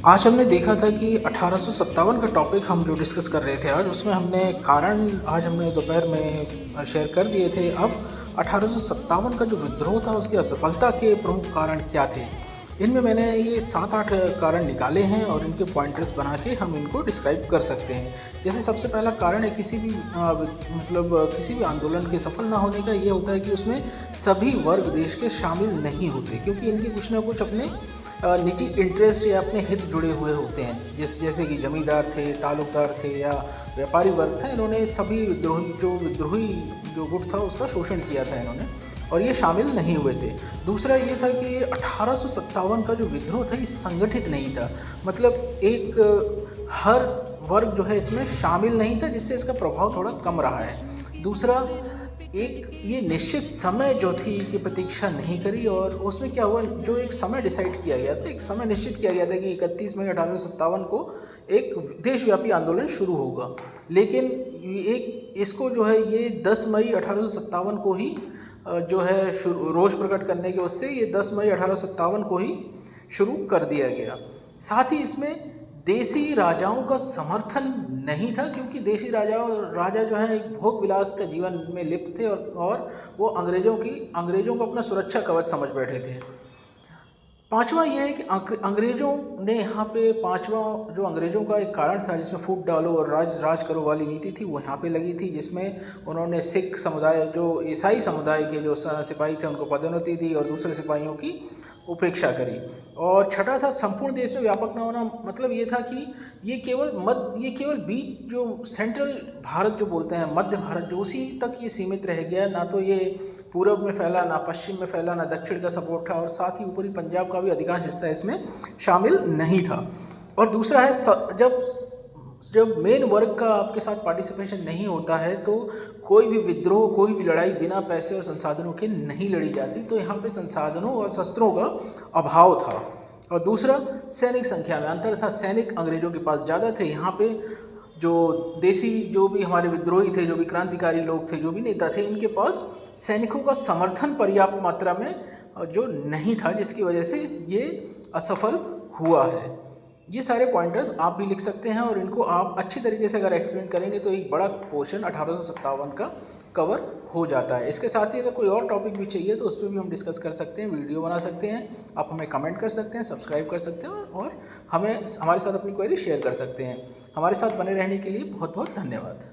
आज हमने देखा था कि 1857 का टॉपिक हम जो डिस्कस कर रहे थे आज, उसमें हमने कारण आज हमने दोपहर में शेयर कर दिए थे। अब 1857 का जो विद्रोह था उसकी असफलता के प्रमुख कारण क्या थे, इनमें मैंने ये 7-8 कारण निकाले हैं और इनके पॉइंटर्स बना के हम इनको डिस्क्राइब कर सकते हैं। जैसे सबसे पहला कारण है किसी भी किसी भी आंदोलन के सफल ना होने का ये होता है कि उसमें सभी वर्ग देश के शामिल नहीं होते, क्योंकि इनके कुछ ना कुछ अपने निजी इंटरेस्ट या अपने हित जुड़े हुए होते हैं। जैसे कि जमींदार थे, ताल्लुकदार थे या व्यापारी वर्ग था, इन्होंने सभी विद्रोही जो गुट था उसका शोषण किया था इन्होंने, और ये शामिल नहीं हुए थे। दूसरा ये था कि 1857 का जो विद्रोह था ये संगठित नहीं था, मतलब एक हर वर्ग जो है इसमें शामिल नहीं था, जिससे इसका प्रभाव थोड़ा कम रहा है। दूसरा, एक ये निश्चित समय जो थी की प्रतीक्षा नहीं करी, और उसमें क्या हुआ, जो एक समय डिसाइड किया गया था, एक समय निश्चित किया गया था कि 31 मई 1857 को एक देशव्यापी आंदोलन शुरू होगा, लेकिन एक इसको जो है ये 10 मई 1857 को ही जो है रोष प्रकट करने के उससे ये 10 मई 1857 को ही शुरू कर दिया गया। साथ ही इसमें देसी राजाओं का समर्थन नहीं था, क्योंकि देसी राजा जो हैं एक भोग विलास का जीवन में लिप्त थे और वो अंग्रेज़ों को अपना सुरक्षा कवच समझ बैठे थे। पाँचवा ये है कि अंग्रेज़ों ने यहाँ पे पाँचवा जो अंग्रेज़ों का एक कारण था जिसमें फूट डालो और राज करो वाली नीति थी, वो यहाँ पे लगी थी, जिसमें उन्होंने सिख समुदाय, जो ईसाई समुदाय के जो सिपाही थे उनको पदोन्नति दी और दूसरे सिपाहियों की उपेक्षा करी। और छठा था संपूर्ण देश में व्यापक न होना, मतलब ये था कि ये केवल बीच जो सेंट्रल भारत जो बोलते हैं, मध्य भारत, जो उसी तक ये सीमित रह गया, ना तो ये पूर्व में फैला, ना पश्चिम में फैला, ना दक्षिण का सपोर्ट था, और साथ ही ऊपरी पंजाब का भी अधिकांश हिस्सा इसमें शामिल नहीं था। और दूसरा है जब मेन वर्ग का आपके साथ पार्टिसिपेशन नहीं होता है तो कोई भी विद्रोह, कोई भी लड़ाई बिना पैसे और संसाधनों के नहीं लड़ी जाती, तो यहाँ पे संसाधनों और शस्त्रों का अभाव था। और दूसरा, सैनिक संख्या में अंतर था, सैनिक अंग्रेज़ों के पास ज़्यादा थे, यहाँ पे जो देसी, जो भी हमारे विद्रोही थे, जो भी क्रांतिकारी लोग थे, जो भी नेता थे, इनके पास सैनिकों का समर्थन पर्याप्त मात्रा में जो नहीं था, जिसकी वजह से ये असफल हुआ है। ये सारे पॉइंटर्स आप भी लिख सकते हैं, और इनको आप अच्छी तरीके से अगर एक्सप्लेन करेंगे तो एक बड़ा पोर्शन 1857 का कवर हो जाता है। इसके साथ ही अगर कोई और टॉपिक भी चाहिए तो उस पर भी हम डिस्कस कर सकते हैं, वीडियो बना सकते हैं, आप हमें कमेंट कर सकते हैं, सब्सक्राइब कर सकते हैं, और हमारे साथ अपनी क्वेरी शेयर कर सकते हैं। हमारे साथ बने रहने के लिए बहुत बहुत धन्यवाद।